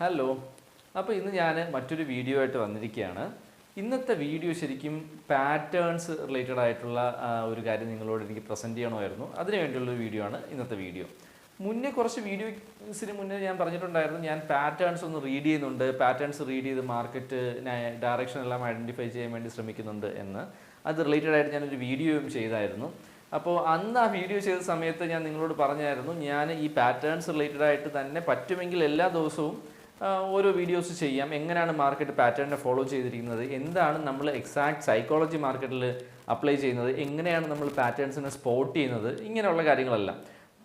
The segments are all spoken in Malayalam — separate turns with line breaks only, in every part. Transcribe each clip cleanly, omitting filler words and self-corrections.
ഹലോ. അപ്പോൾ ഇന്ന് ഞാൻ മറ്റൊരു വീഡിയോ ആയിട്ട് വന്നിരിക്കുകയാണ്. ഇന്നത്തെ വീഡിയോ ശരിക്കും പാറ്റേൺസ് റിലേറ്റഡ് ആയിട്ടുള്ള ഒരു കാര്യം നിങ്ങളോട് എനിക്ക് പ്രസൻറ്റ് ചെയ്യണമായിരുന്നു. അതിന് വേണ്ടിയുള്ളൊരു വീഡിയോ ആണ് ഇന്നത്തെ വീഡിയോ. മുന്നേ കുറച്ച് വീഡിയോസിന് മുന്നേ ഞാൻ പറഞ്ഞിട്ടുണ്ടായിരുന്നു, ഞാൻ പാറ്റേൺസ് ഒന്ന് റീഡ് ചെയ്യുന്നുണ്ട്, പാറ്റേൺസ് റീഡ് ചെയ്ത് മാർക്കറ്റ് ഡയറക്ഷൻ എല്ലാം ഐഡൻറ്റിഫൈ ചെയ്യാൻ വേണ്ടി ശ്രമിക്കുന്നുണ്ട് എന്ന്. അത് റിലേറ്റഡ് ആയിട്ട് ഞാനൊരു വീഡിയോയും ചെയ്തായിരുന്നു. അപ്പോൾ അന്ന് ആ വീഡിയോ ചെയ്ത സമയത്ത് ഞാൻ നിങ്ങളോട് പറഞ്ഞായിരുന്നു, ഞാൻ ഈ പാറ്റേൺസ് റിലേറ്റഡ് ആയിട്ട് തന്നെ പറ്റുമെങ്കിൽ എല്ലാ ദിവസവും ഓരോ വീഡിയോസ് ചെയ്യാം. എങ്ങനെയാണ് മാർക്കറ്റ് പാറ്റേണിനെ ഫോളോ ചെയ്തിരിക്കുന്നത്, എന്താണ് നമ്മൾ എക്സാക്ട് സൈക്കോളജി മാർക്കറ്റിൽ അപ്ലൈ ചെയ്യുന്നത്, എങ്ങനെയാണ് നമ്മൾ പാറ്റേൺസിനെ സ്പോട്ട് ചെയ്യുന്നത്, ഇങ്ങനെയുള്ള കാര്യങ്ങളെല്ലാം.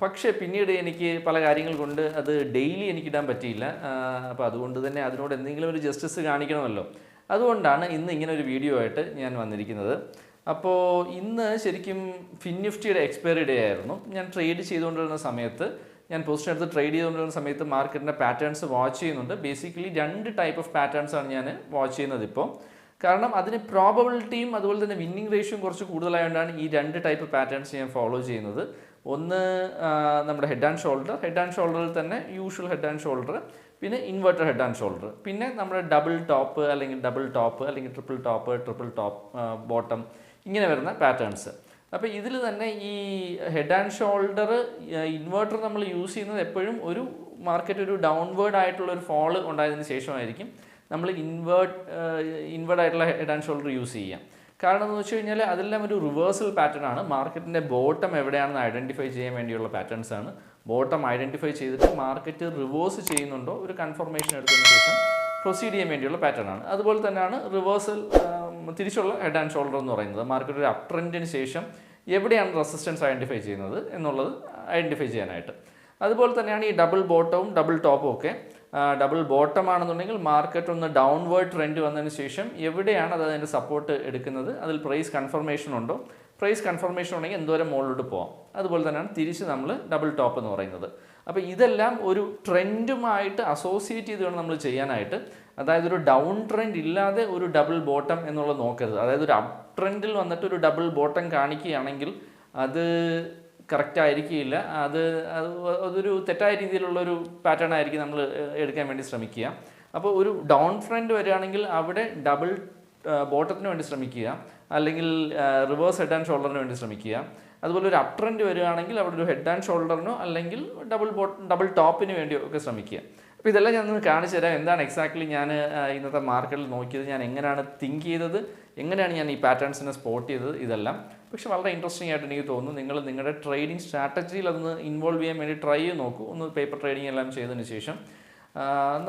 പക്ഷേ പിന്നീട് എനിക്ക് പല കാര്യങ്ങൾ കൊണ്ട് അത് ഡെയിലി എനിക്കിടാൻ പറ്റിയില്ല. അപ്പോൾ അതുകൊണ്ട് തന്നെ അതിനോട് എന്തെങ്കിലും ഒരു ജസ്റ്റിസ് കാണിക്കണമല്ലോ. അതുകൊണ്ടാണ് ഇന്ന് ഇങ്ങനെ ഒരു വീഡിയോ ആയിട്ട് ഞാൻ വന്നിരിക്കുന്നത്. അപ്പോൾ ഇന്ന് ശരിക്കും ഫിൻനിഫ്റ്റിയുടെ എക്സ്പയറി ഡേ ആയിരുന്നു. ഞാൻ ട്രേഡ് ചെയ്തുകൊണ്ടിരുന്ന സമയത്ത്, ഞാൻ പൊസിഷൻ എടുത്ത് ട്രേഡ് ചെയ്തുകൊണ്ടിരുന്ന സമയത്ത് മാർക്കറ്റിൻ്റെ പാറ്റേൺസ് വാച്ച് ചെയ്യുന്നുണ്ട്. ബേസിക്കലി 2 ടൈപ്പ് ഓഫ് പാറ്റേൺസാണ് ഞാൻ വാച്ച് ചെയ്യുന്നത് ഇപ്പോൾ. കാരണം അതിന് പ്രോബബിലിറ്റിയും അതുപോലെ തന്നെ വിന്നിങ് റേഷ്യോയും കുറച്ച് കൂടുതലായതുകൊണ്ടാണ് ഈ 2 ടൈപ്പ് പാറ്റേൺസ് ഞാൻ ഫോളോ ചെയ്യുന്നത്. ഒന്ന് നമ്മുടെ ഹെഡ് ആൻഡ് ഷോൾഡറിൽ തന്നെ യൂഷ്വൽ ഹെഡ് ആൻഡ് ഷോൾഡർ, പിന്നെ ഇൻവെർട്ടർ ഹെഡ് ആൻഡ് ഷോൾഡർ, പിന്നെ നമ്മുടെ ഡബിൾ ടോപ്പ് അല്ലെങ്കിൽ ട്രിപ്പിൾ ടോപ്പ് ബോട്ടം, ഇങ്ങനെ വരുന്ന പാറ്റേൺസ്. അപ്പോൾ ഇതിൽ തന്നെ ഈ ഹെഡ് ആൻഡ് ഷോൾഡർ ഇൻവെർട്ടർ നമ്മൾ യൂസ് ചെയ്യുന്നത് എപ്പോഴും ഒരു മാർക്കറ്റ് ഒരു ഡൗൺവേർഡ് ആയിട്ടുള്ള ഒരു ഫോള് ഉണ്ടായതിന് ശേഷമായിരിക്കും നമ്മൾ ഇൻവേർഡ് ആയിട്ടുള്ള ഹെഡ് ആൻഡ് ഷോൾഡർ യൂസ് ചെയ്യാം. കാരണം എന്ന് വെച്ച് കഴിഞ്ഞാൽ അതെല്ലാം ഒരു റിവേഴ്സൽ പാറ്റേൺ ആണ്. മാർക്കറ്റിൻ്റെ ബോട്ടം എവിടെയാണെന്ന് ഐഡൻറ്റിഫൈ ചെയ്യാൻ വേണ്ടിയുള്ള പാറ്റേൺസ് ആണ്. ബോട്ടം ഐഡൻറ്റിഫൈ ചെയ്തിട്ട് മാർക്കറ്റ് റിവേഴ്സ് ചെയ്യുന്നുണ്ടോ ഒരു കൺഫർമേഷൻ എടുത്തതിന് ശേഷം പ്രൊസീഡ് ചെയ്യാൻ വേണ്ടിയുള്ള പാറ്റേൺ ആണ്. അതുപോലെ തന്നെയാണ് റിവേഴ്സൽ തിരിച്ചുള്ള ഹെഡ് ആൻഡ് ഷോൾഡർ എന്ന് പറയുന്നത്. മാർക്കറ്റ് ഒരു അപ് ട്രെൻഡിന് ശേഷം എവിടെയാണ് റെസിസ്റ്റൻസ് ഐഡൻറ്റിഫൈ ചെയ്യുന്നത് എന്നുള്ളത് ഐഡൻറ്റിഫൈ ചെയ്യാനായിട്ട്. അതുപോലെ തന്നെയാണ് ഈ ഡബിൾ ബോട്ടവും ഡബിൾ ടോപ്പും ഒക്കെ. ഡബിൾ ബോട്ടം ആണെന്നുണ്ടെങ്കിൽ മാർക്കറ്റ് ഒന്ന് ഡൗൺവേർഡ് ട്രെൻഡ് വന്നതിന് ശേഷം എവിടെയാണ് അത് അതിൻ്റെ സപ്പോർട്ട് എടുക്കുന്നത്, അതിൽ പ്രൈസ് കൺഫർമേഷൻ ഉണ്ടോ, പ്രൈസ് കൺഫർമേഷൻ ഉണ്ടെങ്കിൽ എന്തോരം മുകളിലോട്ട് പോകാം. അതുപോലെ തന്നെയാണ് തിരിച്ച് നമ്മൾ ഡബിൾ ടോപ്പ് എന്ന് പറയുന്നത്. അപ്പോൾ ഇതെല്ലാം ഒരു ട്രെൻഡുമായിട്ട് അസോസിയേറ്റ് ചെയ്ത് വേണം നമ്മൾ ചെയ്യാനായിട്ട്. അതായത് ഒരു ഡൗൺ ട്രെൻഡ് ഇല്ലാതെ ഒരു ഡബിൾ ബോട്ടം എന്നുള്ളത് നോക്കരുത്. അതായത് ഒരു അപ് ട്രെൻഡിൽ വന്നിട്ട് ഒരു ഡബിൾ ബോട്ടം കാണിക്കുകയാണെങ്കിൽ അത് കറക്റ്റ് ആയിരിക്കില്ല. അതൊരു തെറ്റായ രീതിയിലുള്ളൊരു പാറ്റേൺ ആയിരിക്കും നമ്മൾ എടുക്കാൻ വേണ്ടി ശ്രമിക്കുക. അപ്പോൾ ഒരു ഡൗൺ ട്രെൻഡ് വരികയാണെങ്കിൽ അവിടെ ഡബിൾ ബോട്ടത്തിന് വേണ്ടി ശ്രമിക്കുക, അല്ലെങ്കിൽ റിവേഴ്സ് ഹെഡ് ആൻഡ് ഷോൾഡറിന് വേണ്ടി ശ്രമിക്കുക. അതുപോലെ ഒരു അപ് ട്രെൻഡ് വരികയാണെങ്കിൽ അവിടെ ഒരു ഹെഡ് ആൻഡ് ഷോൾഡറിനോ അല്ലെങ്കിൽ ഡബിൾ ടോപ്പിന് വേണ്ടിയോ ഒക്കെ ശ്രമിക്കുക. അപ്പോൾ ഇതെല്ലാം ഞാൻ ഒന്ന് കാണിച്ചു തരാം. എന്താണ് എക്സാക്ട്ലി ഞാൻ ഇന്നത്തെ മാർക്കറ്റിൽ നോക്കിയത്, ഞാൻ എങ്ങനെയാണ് തിങ്ക് ചെയ്തത്, എങ്ങനെയാണ് ഞാൻ ഈ പാറ്റേൺസിനെ സ്പോട്ട് ചെയ്തത്, ഇതെല്ലാം. പക്ഷെ വളരെ ഇൻട്രസ്റ്റിംഗ് ആയിട്ട് എനിക്ക് തോന്നുന്നു. നിങ്ങൾ നിങ്ങളുടെ ട്രേഡിംഗ് സ്ട്രാറ്റജിയിൽ അതൊന്ന് ഇൻവോൾവ് ചെയ്യാൻ വേണ്ടി ട്രൈ ചെയ്ത് നോക്കൂ. ഒന്ന് പേപ്പർ ട്രേഡിംഗ് എല്ലാം ചെയ്തതിന് ശേഷം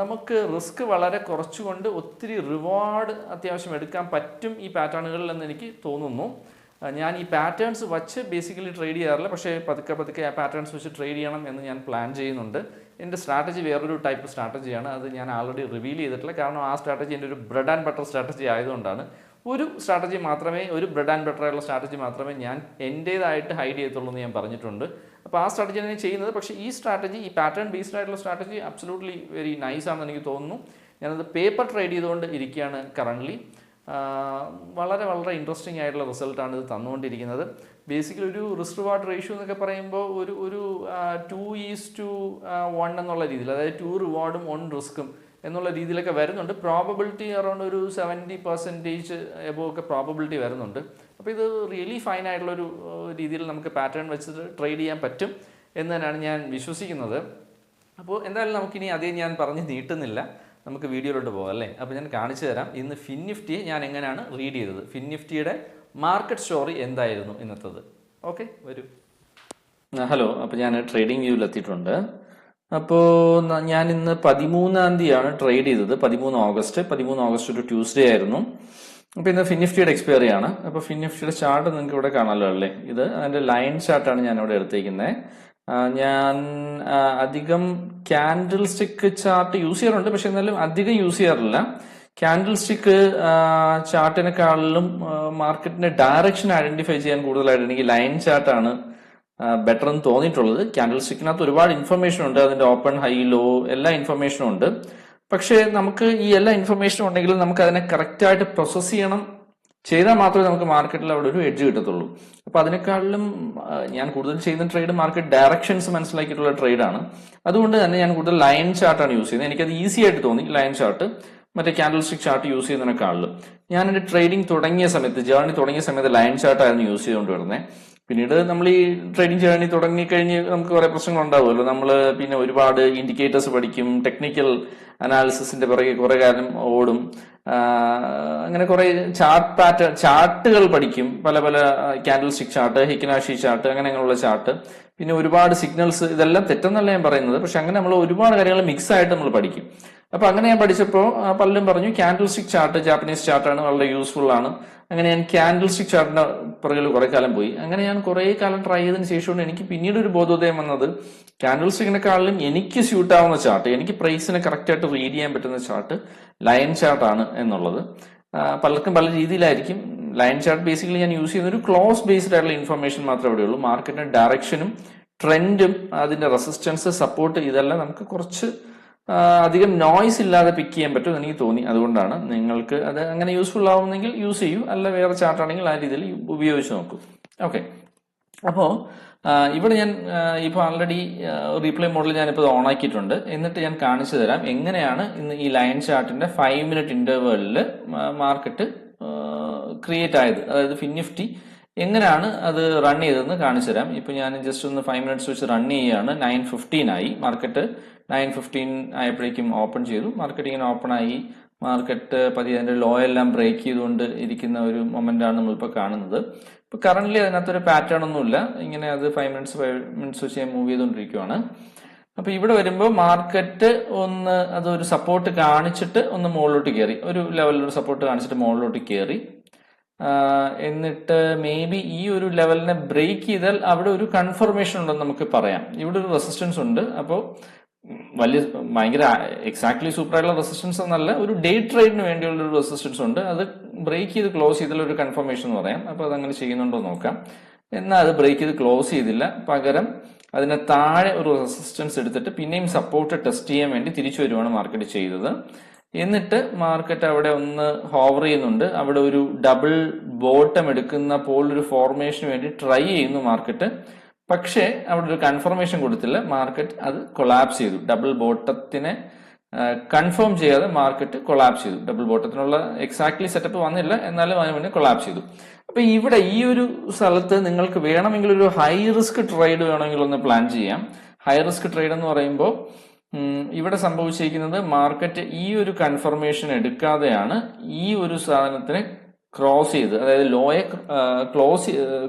നമുക്ക് റിസ്ക് വളരെ കുറച്ചുകൊണ്ട് ഒത്തിരി റിവാർഡ് അത്യാവശ്യം എടുക്കാൻ പറ്റും ഈ പാറ്റേണുകളിൽ എന്ന് എനിക്ക് തോന്നുന്നു. ഞാൻ ഈ പാറ്റേൺസ് വച്ച് ബേസിക്കലി ട്രേഡ് ചെയ്യാറില്ല, പക്ഷേ പതുക്കെ ആ പാറ്റേൺസ് വെച്ച് ട്രേഡ് ചെയ്യണം എന്ന് ഞാൻ പ്ലാൻ ചെയ്യുന്നുണ്ട്. എൻ്റെ സ്ട്രാറ്റജി വേറൊരു ടൈപ്പ് സ്ട്രാറ്റജിയാണ്. അത് ഞാൻ ആൾറെഡി റിവീൽ ചെയ്തിട്ടില്ല. കാരണം ആ സ്ട്രാറ്റജി എൻ്റെ ഒരു ബ്രെഡ് ആൻഡ് ബട്ടർ സ്ട്രാറ്റജി ആയതുകൊണ്ടാണ്. ഒരു ബ്രെഡ് ആൻഡ് ബട്ടർ ആയിട്ടുള്ള സ്ട്രാറ്റജി മാത്രമേ ഞാൻ എൻ്റേതായിട്ട് ഹൈഡ് ചെയ്യത്തുള്ളൂ എന്ന് ഞാൻ പറഞ്ഞിട്ടുണ്ട്. അപ്പോൾ ആ സ്ട്രാറ്റജിയാണ് ഞാൻ ചെയ്യുന്നത്. പക്ഷേ ഈ സ്ട്രാറ്റജി, ഈ പാറ്റേൺ ബേസ്ഡ് ആയിട്ടുള്ള സ്ട്രാറ്റജി അബ്സല്യൂട്ട്ലി വെരി നൈസ് ആണെന്ന് എനിക്ക് തോന്നുന്നു. ഞാനത് പേപ്പർ ട്രേഡ് ചെയ്തുകൊണ്ട് ഇരിക്കുകയാണ് കറൻ്റ്ലി. വളരെ ഇൻട്രസ്റ്റിംഗ് ആയിട്ടുള്ള റിസൾട്ടാണ് ഇത് തന്നുകൊണ്ടിരിക്കുന്നത്. ബേസിക്കലി ഒരു റിസ്ക് റിവാർഡ് റേഷ്യോ എന്നൊക്കെ പറയുമ്പോൾ ഒരു 2:1 എന്നുള്ള രീതിയിൽ, അതായത് 2 റിവാർഡും 1 റിസ്ക്കും എന്നുള്ള രീതിയിലൊക്കെ വരുന്നുണ്ട്. പ്രോബബിലിറ്റി അറൗണ്ട് ഒരു 70% എബോവ് ഒക്കെ പ്രോബബിലിറ്റി വരുന്നുണ്ട്. അപ്പോൾ ഇത് റിയലി ഫൈൻ ആയിട്ടുള്ളൊരു രീതിയിൽ നമുക്ക് പാറ്റേൺ വെച്ചിട്ട് ട്രേഡ് ചെയ്യാൻ പറ്റും എന്ന് തന്നെയാണ് ഞാൻ വിശ്വസിക്കുന്നത്. അപ്പോൾ എന്തായാലും നമുക്കിനി അധികം ഞാൻ പറഞ്ഞ് നീട്ടുന്നില്ല, നമുക്ക് വീഡിയോയിലോട്ട് പോകാം അല്ലേ. അപ്പോൾ ഞാൻ കാണിച്ചു തരാം ഇന്ന് ഫിൻനിഫ്റ്റിയെ ഞാൻ എങ്ങനെയാണ് റീഡ് ചെയ്തത്, ഫിൻനിഫ്റ്റിയുടെ മാർക്കറ്റ് സ്റ്റോറി എന്തായിരുന്നു ഇന്നത്തത്. ഓക്കെ, വരൂ. ഹലോ. അപ്പോൾ ഞാൻ ട്രേഡിംഗ് വ്യൂവിൽ എത്തിയിട്ടുണ്ട്. അപ്പോൾ ഞാൻ ഇന്ന് 13-ാം തീയതിയാണ് ട്രേഡ് ചെയ്തത്. 13 ഓഗസ്റ്റ് ഒരു ട്യൂസ്ഡേ ആയിരുന്നു. അപ്പോൾ ഇന്ന് ഫിൻനിഫ്റ്റിയുടെ എക്സ്പയറി ആണ്. അപ്പോൾ ഫിൻനിഫ്റ്റിയുടെ ചാർട്ട് നിങ്ങൾക്ക് ഇവിടെ കാണാമല്ലോ അല്ലേ. ഇത് അതിൻ്റെ ലൈൻ ചാർട്ടാണ് ഞാൻ ഇവിടെ എടുത്തേക്കുന്നത്. ഞാൻ അധികം ക്യാൻഡിൽ സ്റ്റിക്ക് ചാർട്ട് യൂസ് ചെയ്യാറുണ്ട്, പക്ഷെ എന്നാലും അധികം യൂസ് ചെയ്യാറില്ല. ക്യാൻഡിൽ സ്റ്റിക്ക് ചാർട്ടിനെക്കാളിലും മാർക്കറ്റിന്റെ ഡയറക്ഷൻ ഐഡന്റിഫൈ ചെയ്യാൻ കൂടുതലായിട്ട് എനിക്ക് ലൈൻ ചാർട്ടാണ് ബെറ്റർ എന്ന് തോന്നിയിട്ടുള്ളത്. ക്യാൻഡിൽ സ്റ്റിക്കിനകത്ത് ഒരുപാട് ഇൻഫർമേഷൻ ഉണ്ട്, അതിന്റെ ഓപ്പൺ, ഹൈ, ലോ എല്ലാ ഇൻഫർമേഷനും ഉണ്ട്. പക്ഷേ നമുക്ക് ഈ എല്ലാ ഇൻഫർമേഷനും ഉണ്ടെങ്കിലും നമുക്ക് അതിനെ കറക്റ്റായിട്ട് പ്രോസസ് ചെയ്യണം ചെയ്താൽ മാത്രമേ നമുക്ക് മാർക്കറ്റിൽ അവിടെ ഒരു എഡ്ജ് കിട്ടത്തുള്ളൂ. അപ്പൊ അതിനേക്കാളും ഞാൻ കൂടുതൽ ചെയ്യുന്ന ട്രേഡ് മാർക്കറ്റ് ഡയറക്ഷൻസ് മനസ്സിലാക്കിയിട്ടുള്ള ട്രേഡാണ്. അതുകൊണ്ട് തന്നെ ഞാൻ കൂടുതൽ ലൈൻ ചാർട്ടാണ് യൂസ് ചെയ്യുന്നത്. എനിക്കത് ഈസി ആയിട്ട് തോന്നി ലൈൻ ചാർട്ട് മറ്റേ ക്യാൻഡിൽ സ്റ്റിക് ചാർട്ട് യൂസ് ചെയ്യുന്നതിനേക്കാളും. ഞാൻ എന്റെ ട്രേഡിംഗ് തുടങ്ങിയ സമയത്ത്, ജേർണി തുടങ്ങിയ സമയത്ത് ലൈൻ ചാർട്ടായിരുന്നു യൂസ് ചെയ്തുകൊണ്ട് വരുന്നത്. പിന്നീട് നമ്മൾ ഈ ട്രേഡിംഗ് ജേർണി തുടങ്ങിക്കഴിഞ്ഞ് നമുക്ക് കുറെ പ്രശ്നങ്ങൾ ഉണ്ടാവുമല്ലോ. നമ്മൾ പിന്നെ ഒരുപാട് ഇൻഡിക്കേറ്റേഴ്സ് പഠിക്കും, ടെക്നിക്കൽ അനാലിസിസിന്റെ പിറകെ കുറെ കാലം ഓടും, അങ്ങനെ കുറെ ചാർട്ടുകൾ പഠിക്കും, പല പല ക്യാൻഡിൽ സ്റ്റിക് ചാർട്ട്, ഹിക്കനാഷി ചാർട്ട്, അങ്ങനെയുള്ള ചാർട്ട്, പിന്നെ ഒരുപാട് സിഗ്നൽസ്. ഇതെല്ലാം തെറ്റെന്നല്ല ഞാൻ പറയുന്നത്, പക്ഷെ അങ്ങനെ നമ്മൾ ഒരുപാട് കാര്യങ്ങൾ മിക്സ് ആയിട്ട് നമ്മൾ പഠിക്കും. അപ്പൊ അങ്ങനെ ഞാൻ പഠിച്ചപ്പോൾ പലരും പറഞ്ഞു ക്യാൻഡിൽ സ്റ്റിക് ചാർട്ട്, ജാപ്പനീസ് ചാർട്ടാണ്, വളരെ യൂസ്ഫുൾ ആണ്. അങ്ങനെ ഞാൻ ക്യാൻഡിൽ സ്റ്റിക് ചാർട്ടിന്റെ പുറകിൽ കുറെ കാലം പോയി. അങ്ങനെ ഞാൻ കുറെ കാലം ട്രൈ ചെയ്തതിന് ശേഷമാണ് എനിക്ക് പിന്നീട് ഒരു ബോധോദയം വന്നത്, ക്യാൻഡിൽ സ്റ്റിക്കിനെക്കാളും എനിക്ക് സ്യൂട്ട് ആവുന്ന ചാർട്ട്, എനിക്ക് പ്രൈസിനെ കറക്റ്റ് ആയിട്ട് റീഡ് ചെയ്യാൻ പറ്റുന്ന ചാർട്ട് ലൈൻ ചാർട്ടാണ് എന്നുള്ളത്. പലർക്കും പല രീതിയിലായിരിക്കും. ലൈൻ ചാർട്ട് ബേസിക്കലി ഞാൻ യൂസ് ചെയ്യുന്ന ഒരു ക്ലോസ് ബേസ്ഡ് ആയിട്ടുള്ള ഇൻഫർമേഷൻ മാത്രമേ ഇവിടെ ഉള്ളൂ. മാർക്കറ്റിന്റെ ഡയറക്ഷനും ട്രെൻഡും അതിന്റെ റെസിസ്റ്റൻസ്, സപ്പോർട്ട്, ഇതെല്ലാം നമുക്ക് കുറച്ച് അധികം നോയ്സ് ഇല്ലാതെ പിക്ക് ചെയ്യാൻ പറ്റും എനിക്ക് തോന്നി. അതുകൊണ്ടാണ് നിങ്ങൾക്ക് അത് അങ്ങനെ യൂസ്ഫുൾ ആവുന്നെങ്കിൽ യൂസ് ചെയ്യൂ, അല്ല വേറെ ചാർട്ടാണെങ്കിൽ ആ രീതിയിൽ ഉപയോഗിച്ച് നോക്കൂ. ഓക്കെ, അപ്പോ ഇവിടെ ഞാൻ ഇപ്പൊ ആൾറെഡി റീപ്ലേ മോഡൽ ഞാനിപ്പോൾ ഓൺ ആക്കിയിട്ടുണ്ട്. എന്നിട്ട് ഞാൻ കാണിച്ചു തരാം എങ്ങനെയാണ് ഇന്ന് ഈ ലൈൻ ചാർട്ടിന്റെ 5 മിനിറ്റ് ഇന്റർവെലില് മാർക്കറ്റ് ക്രിയേറ്റ് ആയത്, അതായത് ഫിൻ നിഫ്റ്റി എങ്ങനെയാണ് അത് റൺ ചെയ്തതെന്ന് കാണിച്ചു തരാം. ഇപ്പൊ ഞാൻ ജസ്റ്റ് ഒന്ന് 5 മിനിറ്റ്സ് വെച്ച് റൺ ചെയ്യുകയാണ്. 9:15 ആയി. മാർക്കറ്റ് 9:15 ആയപ്പോഴേക്കും ഓപ്പൺ ചെയ്തു. മാർക്കറ്റ് ഇങ്ങനെ ഓപ്പൺ ആയി. മാർക്കറ്റ് പതിയെ അതിന്റെ ലോ എല്ലാം ബ്രേക്ക് ചെയ്തുകൊണ്ട് ഇരിക്കുന്ന ഒരു മൊമെന്റ് ആണ് നമ്മളിപ്പോൾ കാണുന്നത്. ഇപ്പൊ കറന്റ് അതിനകത്തൊരു പാറ്റേൺ ഒന്നുമില്ല. ഇങ്ങനെ അത് 5 മിനിറ്റ്സ് വെച്ച് ഞാൻ മൂവ് ചെയ്തുകൊണ്ടിരിക്കുകയാണ്. അപ്പൊ ഇവിടെ വരുമ്പോൾ മാർക്കറ്റ് ഒന്ന് അതൊരു സപ്പോർട്ട് കാണിച്ചിട്ട് ഒന്ന് മുകളിലോട്ട് കയറി, ഒരു ലെവലിൽ ഒരു സപ്പോർട്ട് കാണിച്ചിട്ട് മുകളിലോട്ട് കയറി. എന്നിട്ട് മേ ബി ഈ ഒരു ലെവലിനെ ബ്രേക്ക് ചെയ്താൽ അവിടെ ഒരു കൺഫർമേഷൻ ഉണ്ടെന്ന് നമുക്ക് പറയാം. ഇവിടെ ഒരു റെസിസ്റ്റൻസ് ഉണ്ട്. അപ്പോൾ ഭയങ്കര എക്സാക്ട്ലി സൂപ്പർ ആയിട്ടുള്ള റെസിസ്റ്റൻസ് എന്നല്ല, ഒരു ഡേ ട്രേഡിന് വേണ്ടിയുള്ള ഒരു റെസിസ്റ്റൻസ് ഉണ്ട്. അത് ബ്രേക്ക് ചെയ്ത് ക്ലോസ് ചെയ്താൽ ഒരു കൺഫർമേഷൻ എന്ന് പറയാം. അപ്പൊ അതങ്ങനെ ചെയ്യുന്നുണ്ടോ നോക്കാം. എന്നാൽ അത് ബ്രേക്ക് ചെയ്ത് ക്ലോസ് ചെയ്തില്ല, പകരം അതിന് താഴെ ഒരു റെസിസ്റ്റൻസ് എടുത്തിട്ട് പിന്നെയും സപ്പോർട്ട് ടെസ്റ്റ് ചെയ്യാൻ വേണ്ടി തിരിച്ചു വരുവാണ് മാർക്കറ്റ് ചെയ്തത്. എന്നിട്ട് മാർക്കറ്റ് അവിടെ ഒന്ന് ഹോവർ ചെയ്യുന്നുണ്ട്. അവിടെ ഒരു ഡബിൾ ബോട്ടം എടുക്കുന്ന പോലൊരു ഫോർമേഷന് വേണ്ടി ട്രൈ ചെയ്യുന്നു മാർക്കറ്റ്. പക്ഷേ അവിടെ ഒരു കൺഫർമേഷൻ കൊടുത്തില്ല. മാർക്കറ്റ് അത് കൊളാപ്സ് ചെയ്തു. ഡബിൾ ബോട്ടത്തിനെ കൺഫേം ചെയ്യാതെ മാർക്കറ്റ് കൊളാപ്സ് ചെയ്തു. ഡബിൾ ബോട്ടത്തിനുള്ള എക്സാക്ട്ലി സെറ്റപ്പ് വന്നില്ല, എന്നാലും അതിന് മുന്നേ കൊളാപ്സ് ചെയ്തു. അപ്പൊ ഇവിടെ ഈ ഒരു സ്ഥലത്ത് നിങ്ങൾക്ക് വേണമെങ്കിൽ ഒരു ഹൈ റിസ്ക് ട്രേഡ് വേണമെങ്കിൽ ഒന്ന് പ്ലാൻ ചെയ്യാം. ഹൈ റിസ്ക് ട്രേഡ് എന്ന് പറയുമ്പോൾ ഇവിടെ സംഭവിച്ചിരിക്കുന്നത് മാർക്കറ്റ് ഈ ഒരു കൺഫർമേഷൻ എടുക്കാതെയാണ് ഈ ഒരു സാധനത്തിനെ ക്രോസ് ചെയ്ത്, അതായത് ലോയെ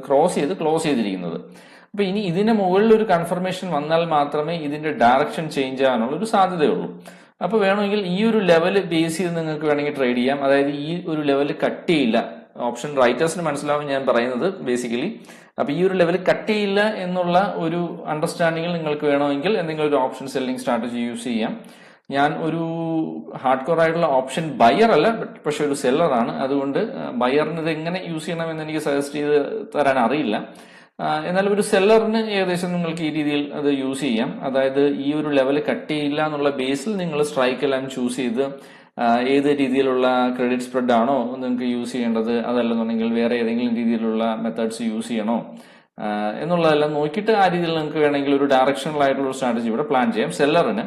ക്രോസ് ചെയ്തിരിക്കുന്നത്. അപ്പൊ ഇനി ഇതിന് മുകളിൽ ഒരു കൺഫർമേഷൻ വന്നാൽ മാത്രമേ ഇതിന്റെ ഡയറക്ഷൻ ചേഞ്ച് ആകാനുള്ള ഒരു സാധ്യതയുള്ളൂ. അപ്പൊ വേണമെങ്കിൽ ഈ ഒരു ലെവൽ ബേസ് ചെയ്ത് നിങ്ങൾക്ക് വേണമെങ്കിൽ ട്രേഡ് ചെയ്യാം. അതായത് ഈ ഒരു ലെവൽ കട്ട് ചെയ്യില്ല. ഓപ്ഷൻ റൈറ്റേഴ്സിന് മനസ്സിലാവും ഞാൻ പറയുന്നത് ബേസിക്കലി. അപ്പൊ ഈ ഒരു ലെവൽ കട്ട് ചെയ്യില്ല എന്നുള്ള ഒരു അണ്ടർസ്റ്റാൻഡിങ്ങിൽ നിങ്ങൾക്ക് വേണമെങ്കിൽ എന്തെങ്കിലും ഒരു ഓപ്ഷൻ സെല്ലിംഗ് സ്ട്രാറ്റജി യൂസ് ചെയ്യാം. ഞാൻ ഒരു ഹാർഡ് കോർ ആയിട്ടുള്ള ഓപ്ഷൻ ബയർ അല്ല, പക്ഷെ ഒരു സെല്ലറാണ്. അതുകൊണ്ട് ബയറിന് ഇത് എങ്ങനെ യൂസ് ചെയ്യണം എന്ന് എനിക്ക് സജസ്റ്റ് ചെയ്ത് തരാൻ അറിയില്ല. എന്നാൽ ഒരു സെല്ലറിന് ഏകദേശം നിങ്ങൾക്ക് ഈ രീതിയിൽ അത് യൂസ് ചെയ്യാം. അതായത് ഈ ഒരു ലെവൽ കട്ട് ചെയ്യില്ല എന്നുള്ള ബേസിൽ നിങ്ങൾ സ്ട്രൈക്ക് എല്ലാം ചൂസ് ചെയ്ത് ഏത് രീതിയിലുള്ള ക്രെഡിറ്റ് സ്പ്രെഡ് ആണോ നിങ്ങൾക്ക് യൂസ് ചെയ്യേണ്ടത്, അതല്ലെന്നുണ്ടെങ്കിൽ വേറെ ഏതെങ്കിലും രീതിയിലുള്ള മെത്തേഡ്സ് യൂസ് ചെയ്യണോ എന്നുള്ളതെല്ലാം നോക്കിയിട്ട് ആ രീതിയിൽ നിങ്ങൾക്ക് വേണമെങ്കിൽ ഒരു ഡയറക്ഷണൽ ആയിട്ടുള്ള ഒരു സ്ട്രാറ്റജി ഇവിടെ പ്ലാൻ ചെയ്യാം സെല്ലറിന്.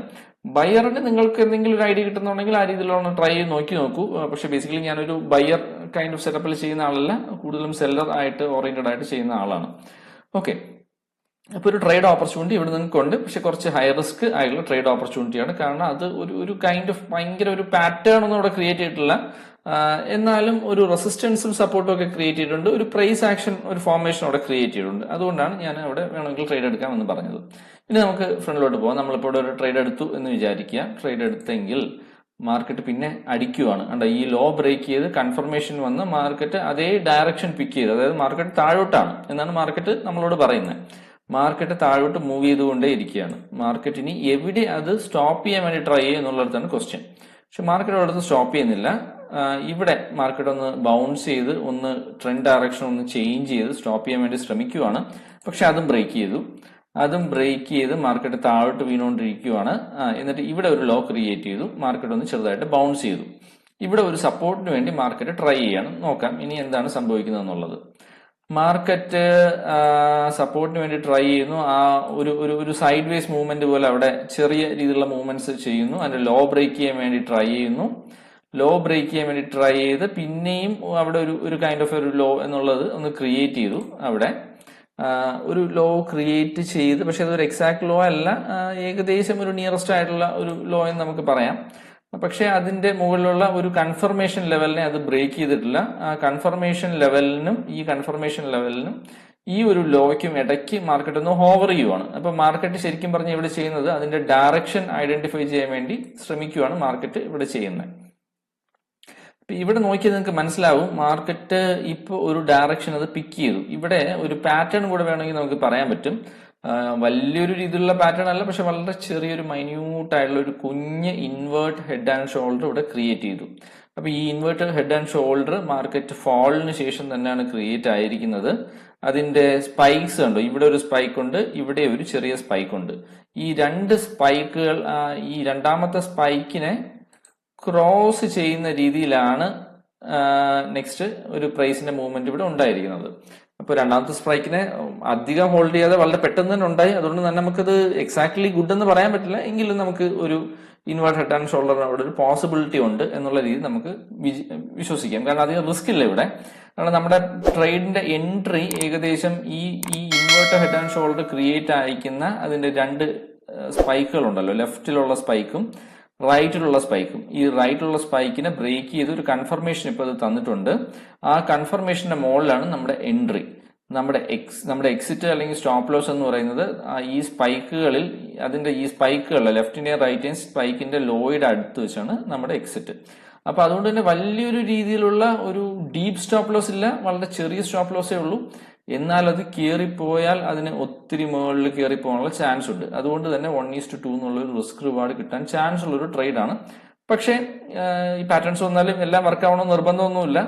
ബയറിന് നിങ്ങൾക്ക് എന്തെങ്കിലും ഒരു ഐഡിയ കിട്ടുന്നുണ്ടെങ്കിൽ ആ രീതിയിലുള്ള ട്രൈ ചെയ്ത് നോക്കൂ. പക്ഷെ ബേസിക്കലി ഞാനൊരു ബയർ കൈൻഡ് ഓഫ് സെറ്റപ്പിൽ ചെയ്യുന്ന ആളല്ല, കൂടുതലും സെല്ലർ ആയിട്ട് ഓറിയന്റഡ് ആയിട്ട് ചെയ്യുന്ന ആളാണ്. ഓക്കെ, അപ്പൊ ഒരു ട്രേഡ് ഓപ്പർച്യൂണിറ്റി ഇവിടെ നിങ്ങൾക്കുണ്ട്. പക്ഷെ കുറച്ച് ഹൈ റിസ്ക് ആയിട്ടുള്ള ട്രേഡ് ഓപ്പർച്യൂണിറ്റിയാണ്. കാരണം അത് ഒരു കൈൻഡ് ഓഫ് ഭയങ്കര ഒരു പാറ്റേൺ ഒന്നും അവിടെ ക്രിയേറ്റ് ചെയ്തിട്ടില്ല. എന്നാലും ഒരു റെസിസ്റ്റൻസും സപ്പോർട്ടും ഒക്കെ ക്രിയേറ്റ് ചെയ്തിട്ടുണ്ട്. ഒരു പ്രൈസ് ആക്ഷൻ, ഒരു ഫോർമേഷൻ അവിടെ ക്രിയേറ്റ് ചെയ്തിട്ടുണ്ട്. അതുകൊണ്ടാണ് ഞാൻ അവിടെ വേണമെങ്കിൽ ട്രേഡ് എടുക്കാമെന്ന് പറഞ്ഞത്. ഇനി നമുക്ക് ഫ്രണ്ടിലോട്ട് പോകാം. നമ്മളിപ്പോൾ ഇവിടെ ഒരു ട്രേഡ് എടുത്തു എന്ന് വിചാരിക്കുക. ട്രേഡ് എടുത്തെങ്കിൽ മാർക്കറ്റ് പിന്നെ അടിക്കുവാണ്. കണ്ടോ, ഈ ലോ ബ്രേക്ക് ചെയ്ത് കൺഫർമേഷൻ വന്ന് മാർക്കറ്റ് അതേ ഡയറക്ഷൻ പിക്ക് ചെയ്ത്, അതായത് മാർക്കറ്റ് താഴോട്ടാണ് എന്നാണ് മാർക്കറ്റ് നമ്മളോട് പറയുന്നത്. മാർക്കറ്റ് താഴോട്ട് മൂവ് ചെയ്തുകൊണ്ടേ ഇരിക്കുകയാണ്. മാർക്കറ്റിന് എവിടെ അത് സ്റ്റോപ്പ് ചെയ്യാൻ വേണ്ടി ട്രൈ ചെയ്യുക എന്നുള്ളതാണ് ക്വസ്റ്റ്യൻ. പക്ഷെ മാർക്കറ്റ് അവിടുത്തെ സ്റ്റോപ്പ് ചെയ്യുന്നില്ല. ഇവിടെ മാർക്കറ്റ് ഒന്ന് ബൗൺസ് ചെയ്ത് ഒന്ന് ട്രെൻഡ് ഡയറക്ഷൻ ഒന്ന് ചേഞ്ച് ചെയ്ത് സ്റ്റോപ്പ് ചെയ്യാൻ വേണ്ടി ശ്രമിക്കുവാണ്. പക്ഷെ അതും ബ്രേക്ക് ചെയ്ത് മാർക്കറ്റ് താഴോട്ട് വീണുകൊണ്ടിരിക്കുകയാണ്. എന്നിട്ട് ഇവിടെ ഒരു ലോ ക്രിയേറ്റ് ചെയ്തു. മാർക്കറ്റ് ഒന്ന് ചെറുതായിട്ട് ബൗൺസ് ചെയ്തു. ഇവിടെ ഒരു സപ്പോർട്ടിന് വേണ്ടി മാർക്കറ്റ് ട്രൈ ചെയ്യണം. നോക്കാം ഇനി എന്താണ് സംഭവിക്കുന്നത് എന്നുള്ളത്. മാർക്കറ്റ് സപ്പോർട്ടിന് വേണ്ടി ട്രൈ ചെയ്യുന്നു. ആ ഒരു സൈഡ് വേസ് മൂവ്മെന്റ് പോലെ അവിടെ ചെറിയ രീതിയിലുള്ള മൂവ്മെന്റ്സ് ചെയ്യുന്നു. അതിന്റെ ലോ ബ്രേക്ക് ചെയ്യാൻ വേണ്ടി ട്രൈ ചെയ്യുന്നു. ലോ ബ്രേക്ക് ചെയ്യാൻ വേണ്ടി ട്രൈ ചെയ്ത് പിന്നെയും അവിടെ ഒരു കൈൻഡ് ഓഫ് ഒരു ലോ എന്നുള്ളത് ഒന്ന് ക്രിയേറ്റ് ചെയ്തു. അവിടെ ഒരു ലോ ക്രിയേറ്റ് ചെയ്ത്, പക്ഷെ അതൊരു എക്സാക്ട് ലോ അല്ല, ഏകദേശം ഒരു നിയറസ്റ്റ് ആയിട്ടുള്ള ഒരു ലോ എന്ന് നമുക്ക് പറയാം. പക്ഷെ അതിന്റെ മുകളിലുള്ള ഒരു കൺഫർമേഷൻ ലെവലിനെ അത് ബ്രേക്ക് ചെയ്തിട്ടില്ല. ആ കൺഫർമേഷൻ ലെവലിനും ഈ ഒരു ലോയ്ക്കും ഇടയ്ക്ക് മാർക്കറ്റ് ഒന്ന് ഹോവർ ചെയ്യുവാണ്. അപ്പൊ മാർക്കറ്റ് ശരിക്കും പറഞ്ഞ് ഇവിടെ ചെയ്യുന്നത് അതിന്റെ ഡയറക്ഷൻ ഐഡന്റിഫൈ ചെയ്യാൻ വേണ്ടി ശ്രമിക്കുകയാണ് മാർക്കറ്റ് ഇവിടെ ചെയ്യുന്നത്. ഇവിടെ നോക്കിയാൽ നിങ്ങൾക്ക് മനസ്സിലാവും മാർക്കറ്റ് ഇപ്പോൾ ഒരു ഡയറക്ഷൻ അത് പിക്ക് ചെയ്തു. ഇവിടെ ഒരു പാറ്റേൺ കൂടെ വേണമെങ്കിൽ നമുക്ക് പറയാൻ പറ്റും. വലിയൊരു രീതിയിലുള്ള പാറ്റേൺ അല്ല, പക്ഷെ വളരെ ചെറിയൊരു മൈന്യൂട്ട് ആയിട്ടുള്ള ഒരു കുഞ്ഞ് ഇൻവേർട്ട് ഹെഡ് ആൻഡ് ഷോൾഡർ ഇവിടെ ക്രിയേറ്റ് ചെയ്തു. അപ്പൊ ഈ inverted head and shoulder market ഫോളിന് ശേഷം തന്നെയാണ് ക്രിയേറ്റ് ആയിരിക്കുന്നത്. അതിന്റെ സ്പൈക്സ് ഉണ്ട്. ഇവിടെ ഒരു സ്പൈക്ക് ഉണ്ട്, ഇവിടെ ഒരു ചെറിയ സ്പൈക്ക് ഉണ്ട്. ഈ രണ്ട് സ്പൈക്കുകൾ ഈ രണ്ടാമത്തെ സ്പൈക്കിനെ ക്രോസ് ചെയ്യുന്ന രീതിയിലാണ് നെക്സ്റ്റ് ഒരു പ്രൈസിന്റെ മൂവ്മെന്റ് ഇവിടെ ഉണ്ടായിരിക്കുന്നത്. അപ്പൊ രണ്ടാമത്തെ സ്ട്രൈക്കിനെ അധികം ഹോൾഡ് ചെയ്യാതെ വളരെ പെട്ടെന്ന് തന്നെ ഉണ്ടായി. അതുകൊണ്ട് തന്നെ നമുക്കത് എക്സാക്ട്ലി ഗുഡ് എന്ന് പറയാൻ പറ്റില്ല, എങ്കിലും നമുക്ക് ഒരു ഇൻവേർട്ട് ഹെഡ് ആൻഡ് ഷോൾഡർ അവിടെ ഒരു പോസിബിലിറ്റി ഉണ്ട് എന്നുള്ള രീതി നമുക്ക് വിശ്വസിക്കാം. കാരണം അധികം റിസ്ക് ഇല്ല ഇവിടെ. കാരണം നമ്മുടെ ട്രേഡിന്റെ എൻട്രി ഏകദേശം ഈ invert head and shoulder create ആയിരിക്കുന്ന അതിന്റെ രണ്ട് സ്പൈക്കുകൾ ഉണ്ടല്ലോ, ലെഫ്റ്റിലുള്ള സ്പൈക്കും റൈറ്റിലുള്ള സ്പൈക്കും. ഈ റൈറ്റിലുള്ള സ്പൈക്കിനെ ബ്രേക്ക് ചെയ്ത് ഒരു കൺഫർമേഷൻ ഇപ്പൊ അത് തന്നിട്ടുണ്ട്. ആ കൺഫർമേഷന്റെ മുകളിലാണ് നമ്മുടെ എൻട്രി. നമ്മുടെ എക്സിറ്റ് അല്ലെങ്കിൽ സ്റ്റോപ്പ് ലോസ് എന്ന് പറയുന്നത് ഈ സ്പൈക്കുകളിൽ, അതിന്റെ ഈ സ്പൈക്കുകളിലെ ലെഫ്റ്റിന്റെയും റൈറ്റിന്റെയും സ്പൈക്കിന്റെ ലോയുടെ അടുത്ത് വെച്ചാണ് നമ്മുടെ എക്സിറ്റ്. അപ്പൊ അതുകൊണ്ട് തന്നെ വലിയൊരു രീതിയിലുള്ള ഒരു ഡീപ്പ് സ്റ്റോപ്പ് ലോസ് ഇല്ല, വളരെ ചെറിയ സ്റ്റോപ്പ് ലോസേ ഉള്ളൂ. എന്നാൽ അത് കയറിപ്പോയാൽ അതിന് ഒത്തിരി മുകളിൽ കയറിപ്പോകാനുള്ള ചാൻസ് ഉണ്ട്. അതുകൊണ്ട് തന്നെ 1:2 എന്നുള്ള ഒരു റിസ്ക് റിവാർഡ് കിട്ടാൻ ചാൻസ് ഉള്ള ഒരു ട്രേഡാണ്. പക്ഷേ ഈ പാറ്റേൺസ് വന്നാലും എല്ലാം വർക്ക് ആവണമെന്ന് നിർബന്ധമൊന്നുമില്ല.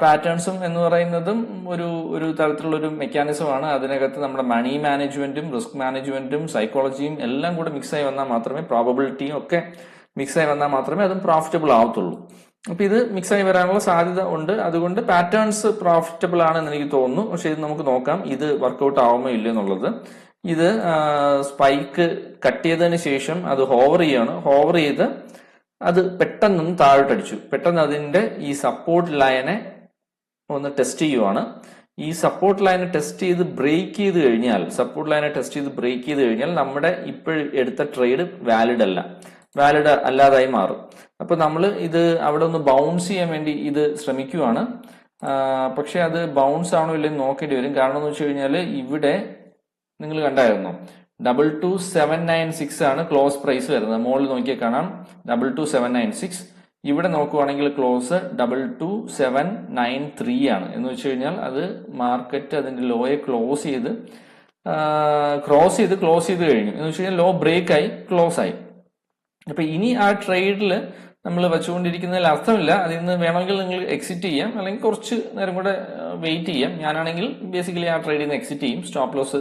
പാറ്റേൺസും എന്ന് പറയുന്നതും ഒരു തരത്തിലുള്ള ഒരു മെക്കാനിസമാണ്. അതിനകത്ത് നമ്മുടെ മണി മാനേജ്മെന്റും റിസ്ക് മാനേജ്മെന്റും സൈക്കോളജിയും എല്ലാം കൂടെ മിക്സ് ആയി വന്നാൽ മാത്രമേ, പ്രോബബിലിറ്റിയും ഒക്കെ മിക്സ് ആയി വന്നാൽ മാത്രമേ അതും പ്രോഫിറ്റബിൾ ആവത്തുള്ളൂ. അപ്പൊ ഇത് മിക്സ് ആയി വരാനുള്ള സാധ്യത ഉണ്ട്. അതുകൊണ്ട് പാറ്റേൺസ് പ്രോഫിറ്റബിൾ ആണെന്ന് എനിക്ക് തോന്നുന്നു. പക്ഷെ ഇത് നമുക്ക് നോക്കാം ഇത് വർക്കൗട്ട് ആവുമോ ഇല്ല എന്നുള്ളത്. ഇത് സ്പൈക്ക് കട്ട് ചെയ്തതിന് ശേഷം അത് ഹോവർ ചെയ്യാണ്. ഹോവർ ചെയ്ത് അത് പെട്ടെന്ന് താഴോട്ടടിച്ചു. പെട്ടെന്ന് അതിന്റെ ഈ സപ്പോർട്ട് ലൈനെ ഒന്ന് ടെസ്റ്റ് ചെയ്യുവാണ്. ഈ സപ്പോർട്ട് ലൈനെ ടെസ്റ്റ് ചെയ്ത് ബ്രേക്ക് ചെയ്ത് കഴിഞ്ഞാൽ നമ്മുടെ ഇപ്പോഴും എടുത്ത ട്രേഡ് വാലിഡ് അല്ലാതായി മാറും. അപ്പൊ നമ്മൾ ഇത് അവിടെ ഒന്ന് ബൗൺസ് ചെയ്യാൻ വേണ്ടി ഇത് ശ്രമിക്കുവാണ്. പക്ഷെ അത് ബൗൺസ് ആണോ ഇല്ലെന്ന് നോക്കേണ്ടി വരും. കാരണം എന്ന് വെച്ച് കഴിഞ്ഞാൽ ഇവിടെ നിങ്ങൾ കണ്ടായിരുന്നോ 22,796 ആണ് ക്ലോസ് പ്രൈസ് വരുന്നത്. മുകളിൽ നോക്കിയാൽ കാണാം 22,796. ഇവിടെ നോക്കുവാണെങ്കിൽ ക്ലോസ് 22,793 ആണ്. എന്ന് വെച്ച് കഴിഞ്ഞാൽ അത് മാർക്കറ്റ് അതിന്റെ ലോയെ ക്ലോസ് ചെയ്ത് കഴിഞ്ഞു. എന്ന് വെച്ച് കഴിഞ്ഞാൽ ലോ ബ്രേക്ക് ആയി ക്ലോസ് ആയി. അപ്പൊ ഇനി ആ ട്രേഡിൽ നമ്മൾ വെച്ചുകൊണ്ടിരിക്കുന്നതിൽ അർത്ഥമില്ല. അതിൽ നിന്ന് വേണമെങ്കിൽ നിങ്ങൾ എക്സിറ്റ് ചെയ്യാം, അല്ലെങ്കിൽ കുറച്ച് നേരം കൂടെ വെയിറ്റ് ചെയ്യാം. ഞാനാണെങ്കിൽ ബേസിക്കലി ആ ട്രേഡിൽ നിന്ന് എക്സിറ്റ് ചെയ്യും. സ്റ്റോപ്പ് ലോസ്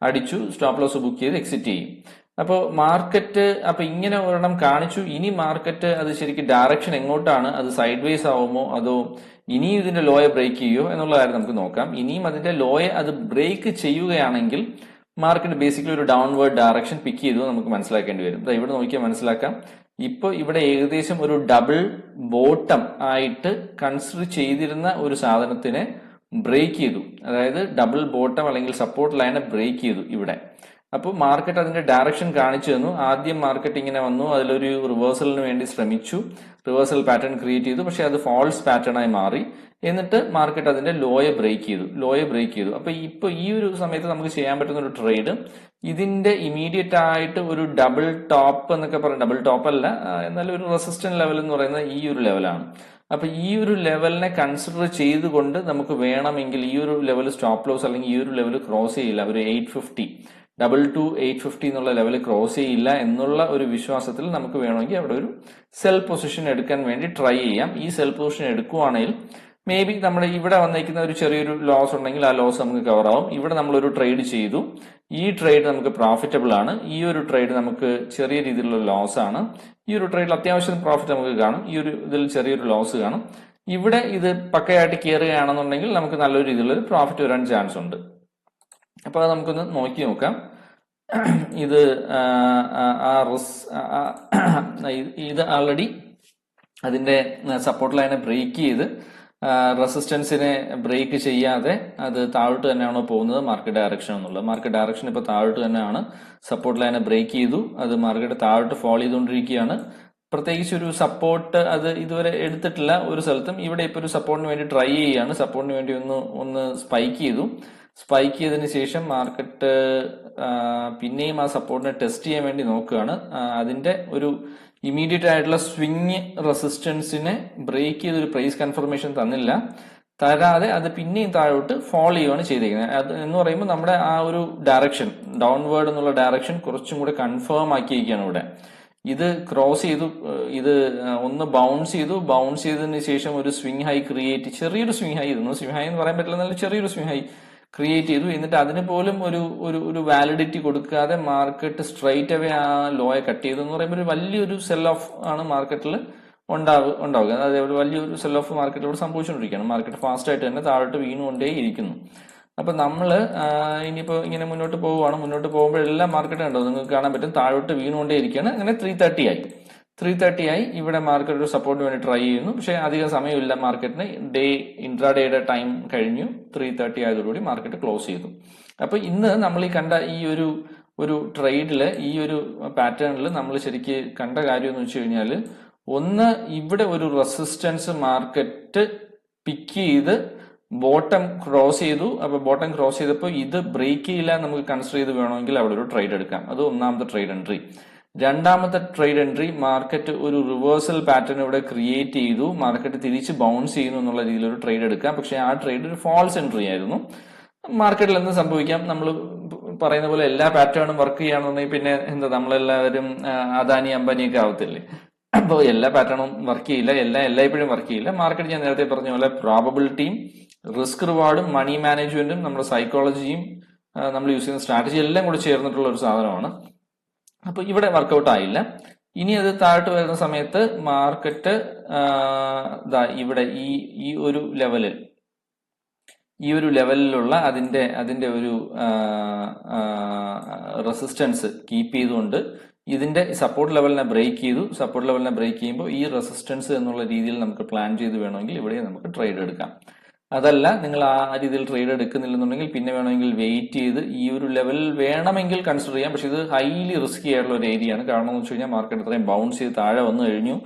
അടിച്ചു, സ്റ്റോപ്പ് ലോസ് ബുക്ക് ചെയ്ത് എക്സിറ്റ് ചെയ്യും. അപ്പോൾ മാർക്കറ്റ് അപ്പൊ ഇങ്ങനെ ഒരെണ്ണം കാണിച്ചു. ഇനി മാർക്കറ്റ് അത് ശരിക്കും ഡയറക്ഷൻ എങ്ങോട്ടാണ്, അത് സൈഡ് വേസ് ആവുമോ അതോ ഇനിയും ഇതിന്റെ ലോയെ ബ്രേക്ക് ചെയ്യുമോ എന്നുള്ള കാര്യം നമുക്ക് നോക്കാം. ഇനിയും അതിന്റെ ലോയെ അത് ബ്രേക്ക് ചെയ്യുകയാണെങ്കിൽ മാർക്കറ്റ് ബേസിക്കലി ഒരു ഡൗൺവേർഡ് ഡയറക്ഷൻ പിക്ക് ചെയ്തു നമുക്ക് മനസ്സിലാക്കേണ്ടി വരും. ഇവിടെ നോക്കിയാൽ മനസ്സിലാക്കാം. ഇപ്പോൾ ഇവിടെ ഏകദേശം ഒരു ഡബിൾ ബോട്ടം ആയിട്ട് കൺസിഡർ ചെയ്തിരുന്ന ഒരു സാധനത്തിനെ ബ്രേക്ക് ചെയ്തു. അതായത് ഡബിൾ ബോട്ടം അല്ലെങ്കിൽ സപ്പോർട്ട് ലൈനെ ബ്രേക്ക് ചെയ്തു ഇവിടെ. അപ്പോൾ മാർക്കറ്റ് അതിന്റെ ഡയറക്ഷൻ കാണിച്ചു തന്നു. ആദ്യം മാർക്കറ്റ് ഇങ്ങനെ വന്നു, അതിലൊരു റിവേഴ്സലിന് വേണ്ടി ശ്രമിച്ചു, റിവേഴ്സൽ പാറ്റേൺ ക്രിയേറ്റ് ചെയ്തു. പക്ഷെ അത് ഫാൾസ് പാറ്റേൺ ആയി മാറി. എന്നിട്ട് മാർക്കറ്റ് അതിന്റെ ലോയെ ബ്രേക്ക് ചെയ്തു. അപ്പൊ ഇപ്പൊ ഈ ഒരു സമയത്ത് നമുക്ക് ചെയ്യാൻ പറ്റുന്ന ഒരു ട്രേഡ് ഇതിന്റെ ഇമീഡിയറ്റ് ആയിട്ട് ഒരു ഡബിൾ ടോപ്പ് എന്നൊക്കെ പറയും. ഡബിൾ ടോപ്പ് അല്ല, എന്നാലും ഒരു റെസിസ്റ്റന്റ് ലെവൽ എന്ന് പറയുന്നത് ഈ ഒരു ലെവലാണ്. അപ്പൊ ഈ ഒരു ലെവലിനെ കൺസിഡർ ചെയ്തുകൊണ്ട് നമുക്ക് വേണമെങ്കിൽ ഈ ഒരു ലെവൽ സ്റ്റോപ്പ് ലോസ് അല്ലെങ്കിൽ ഈ ഒരു ലെവൽ ക്രോസ് ചെയ്യില്ല, ഒരു 850 850 എന്നുള്ള ലെവൽ ക്രോസ് ചെയ്യില്ല എന്നുള്ള ഒരു വിശ്വാസത്തിൽ നമുക്ക് വേണമെങ്കിൽ അവിടെ ഒരു സെൽ പൊസിഷൻ എടുക്കാൻ വേണ്ടി ട്രൈ ചെയ്യാം. ഈ സെൽ പൊസിഷൻ എടുക്കുവാണെങ്കിൽ മേ ബി നമ്മുടെ ഇവിടെ വന്നിരിക്കുന്ന ഒരു ചെറിയൊരു ലോസ് ഉണ്ടെങ്കിൽ ആ ലോസ് നമുക്ക് കവർ ആവും. ഇവിടെ നമ്മളൊരു ട്രേഡ് ചെയ്തു, ഈ ട്രേഡ് നമുക്ക് പ്രോഫിറ്റബിൾ ആണ്, ഈ ഒരു ട്രേഡ് നമുക്ക് ചെറിയ രീതിയിലുള്ള ലോസ് ആണ്, ഈ ഒരു ട്രേഡിൽ അത്യാവശ്യം പ്രോഫിറ്റ് നമുക്ക് കാണും, ഈ ഒരു ഇതിൽ ചെറിയൊരു ലോസ് കാണും. ഇവിടെ ഇത് പക്കയായിട്ട് കയറുകയാണെന്നുണ്ടെങ്കിൽ നമുക്ക് നല്ലൊരു രീതിയിലുള്ള പ്രോഫിറ്റ് വരാൻ ചാൻസ് ഉണ്ട്. അപ്പൊ അത് നമുക്കൊന്ന് നോക്കി നോക്കാം. ഇത് ഇത് ആൾറെഡി അതിന്റെ സപ്പോർട്ട് ലൈനെ ബ്രേക്ക് ചെയ്ത് റെസിസ്റ്റൻസിനെ ബ്രേക്ക് ചെയ്യാതെ അത് താഴോട്ട് തന്നെയാണോ പോകുന്നത് മാർക്കറ്റ് ഡയറക്ഷൻ എന്നുള്ളത്. മാർക്കറ്റ് ഡയറക്ഷൻ ഇപ്പൊ താഴോട്ട് തന്നെയാണ്. സപ്പോർട്ട് ലൈനെ ബ്രേക്ക് ചെയ്തു, അത് മാർക്കറ്റ് താഴോട്ട് ഫോൾ ചെയ്തുകൊണ്ടിരിക്കുകയാണ്. പ്രത്യേകിച്ച് ഒരു സപ്പോർട്ട് അത് ഇതുവരെ എടുത്തിട്ടില്ല ഒരു സ്ഥലത്തും. ഇവിടെ ഇപ്പൊ ഒരു സപ്പോർട്ടിന് വേണ്ടി ട്രൈ ചെയ്യുകയാണ്. സപ്പോർട്ടിന് വേണ്ടി ഒന്ന് സ്പൈക്ക് ചെയ്തു. സ്പൈക്ക് ചെയ്തതിന് ശേഷം മാർക്കറ്റ് പിന്നെയും ആ സപ്പോർട്ടിനെ ടെസ്റ്റ് ചെയ്യാൻ വേണ്ടി നോക്കുകയാണ്. അതിന്റെ ഒരു ഇമീഡിയറ്റ് ആയിട്ടുള്ള സ്വിംഗ് റെസിസ്റ്റൻസിനെ ബ്രേക്ക് ചെയ്ത് ഒരു പ്രൈസ് കൺഫർമേഷൻ തരാതെ അത് പിന്നെയും താഴോട്ട് ഫോളോ ചെയ്യുകയാണ് ചെയ്തിരിക്കുന്നത്. അത് എന്ന് പറയുമ്പോൾ നമ്മുടെ ആ ഒരു ഡയറക്ഷൻ ഡൗൺവേർഡ് എന്നുള്ള ഡയറക്ഷൻ കുറച്ചും കൂടെ കൺഫേം ആക്കിയിരിക്കുകയാണ് ഇവിടെ. ഇത് ക്രോസ് ചെയ്തു, ഇത് ഒന്ന് ബൗൺസ് ചെയ്തതിന് ശേഷം ഒരു സ്വിംഗ് ഹൈ ക്രിയേറ്റ്, ചെറിയൊരു സ്വിംഗ് ഹൈ ഇരുന്നു, സ്വിംഗ് ഹൈ എന്ന് പറയാൻ പറ്റില്ല, നല്ല ചെറിയൊരു സ്വിംഗ് ഹൈ ക്രിയേറ്റ് ചെയ്തു. എന്നിട്ട് അതിന് പോലും ഒരു വാലിഡിറ്റി കൊടുക്കാതെ മാർക്കറ്റ് സ്ട്രൈറ്റ് അവേ ആ ലോയെ കട്ട് ചെയ്തു എന്ന് പറയുമ്പോൾ ഒരു വലിയൊരു സെൽ ഓഫ് ആണ് മാർക്കറ്റിൽ ഉണ്ടാവുക. അതായത് വലിയൊരു സെൽ ഓഫ് മാർക്കറ്റിൽ ഇവിടെ സംഭവിച്ചുകൊണ്ടിരിക്കുകയാണ്. മാർക്കറ്റ് ഫാസ്റ്റ് ആയിട്ട് തന്നെ താഴോട്ട് വീണുകൊണ്ടേ ഇരിക്കുന്നു. അപ്പൊ നമ്മള് ഇനിയിപ്പോ ഇങ്ങനെ മുന്നോട്ട് പോവുകയാണ്. മുന്നോട്ട് പോകുമ്പോഴെല്ലാം മാർക്കറ്റ് കണ്ടോ നിങ്ങൾക്ക് കാണാൻ പറ്റും, താഴോട്ട് വീണുകൊണ്ടേ ഇരിക്കുകയാണ്. അങ്ങനെ 330 ആയി ഇവിടെ മാർക്കറ്റ് ഒരു സപ്പോർട്ടിന് വേണ്ടി ട്രൈ ചെയ്യുന്നു. പക്ഷെ അധികം സമയമില്ല മാർക്കറ്റിന്. ഇൻട്രാഡേയുടെ ടൈം കഴിഞ്ഞു. 330 ആയതോടുകൂടി മാർക്കറ്റ് ക്ലോസ് ചെയ്തു. അപ്പൊ ഇന്ന് നമ്മൾ ഈ കണ്ട ഈ ഒരു ട്രേഡില്, ഈ ഒരു പാറ്റേണിൽ നമ്മൾ ശരിക്ക് കണ്ട കാര്യം എന്ന് വെച്ച് കഴിഞ്ഞാൽ, ഒന്ന് ഇവിടെ ഒരു റെസിസ്റ്റൻസ് മാർക്കറ്റ് പിക്ക് ചെയ്ത് ബോട്ടം ക്രോസ് ചെയ്തു. അപ്പൊ ബോട്ടം ക്രോസ് ചെയ്തപ്പോൾ ഇത് ബ്രേക്ക് ചെയ്യില്ല നമുക്ക് കൺസിഡർ ചെയ്ത് വേണമെങ്കിൽ അവിടെ ഒരു ട്രേഡ് എടുക്കാം. അത് ഒന്നാമത്തെ ട്രേഡ് എൻട്രി. രണ്ടാമത്തെ ട്രേഡ് എൻട്രി, മാർക്കറ്റ് ഒരു റിവേഴ്സൽ പാറ്റേൺ ഇവിടെ ക്രിയേറ്റ് ചെയ്തു, മാർക്കറ്റ് തിരിച്ച് ബൗൺസ് ചെയ്യുന്നു എന്നുള്ള രീതിയിൽ ഒരു ട്രേഡ് എടുക്കാം. പക്ഷെ ആ ട്രേഡ് ഒരു ഫാൾസ് എൻട്രി ആയിരുന്നു. മാർക്കറ്റിൽ എന്ത് സംഭവിക്കാം, നമ്മൾ പറയുന്ന പോലെ എല്ലാ പാറ്റേണും വർക്ക് ചെയ്യുകയാണെന്നുണ്ടെങ്കിൽ പിന്നെ എന്താ നമ്മളെല്ലാവരും അദാനി അംബാനിയൊക്കെ ആവത്തില്ലേ. അപ്പോൾ എല്ലാ പാറ്റേണും വർക്ക് ചെയ്യില്ല, എല്ലായ്പ്പോഴും വർക്ക് ചെയ്യില്ല. മാർക്കറ്റ് ഞാൻ നേരത്തെ പറഞ്ഞ പോലെ പ്രോബബിലിറ്റിയും റിസ്ക് റിവാർഡും മണി മാനേജ്മെന്റും നമ്മുടെ സൈക്കോളജിയും നമ്മൾ യൂസ് ചെയ്യുന്ന സ്ട്രാറ്റജി എല്ലാം കൂടി ചേർന്നിട്ടുള്ള ഒരു സാധനമാണ്. അപ്പൊ ഇവിടെ വർക്കൗട്ട് ആയില്ല. ഇനി അത് താഴോട്ട് വരുന്ന സമയത്ത് മാർക്കറ്റ് ഇവിടെ ഈ ഒരു ലെവലിലുള്ള അതിന്റെ ഒരു റെസിസ്റ്റൻസ് കീപ്പ് ചെയ്തുകൊണ്ട് ഇതിന്റെ സപ്പോർട്ട് ലെവലിനെ ബ്രേക്ക് ചെയ്തു. സപ്പോർട്ട് ലെവലിനെ ബ്രേക്ക് ചെയ്യുമ്പോൾ ഈ റെസിസ്റ്റൻസ് എന്നുള്ള രീതിയിൽ നമുക്ക് പ്ലാൻ ചെയ്ത് വേണമെങ്കിൽ ഇവിടെ നമുക്ക് ട്രേഡ് എടുക്കാം. അതല്ല നിങ്ങൾ ആ രീതിയിൽ ട്രേഡ് എടുക്കുന്നില്ലെന്നുണ്ടെങ്കിൽ പിന്നെ വേണമെങ്കിൽ വെയിറ്റ് ചെയ്ത് ഈ ഒരു ലെവൽ വേണമെങ്കിൽ കൺസിഡർ ചെയ്യാം. പക്ഷെ ഇത് ഹൈലി റിസ്കി ആയിട്ടുള്ള ഒരു ഏരിയയാണ്. കാരണം എന്ന് വെച്ച് കഴിഞ്ഞാൽ മാർക്കറ്റ് ഇത്രയും ബൗൺസ് ചെയ്ത് താഴെ വന്നു കഴിഞ്ഞു.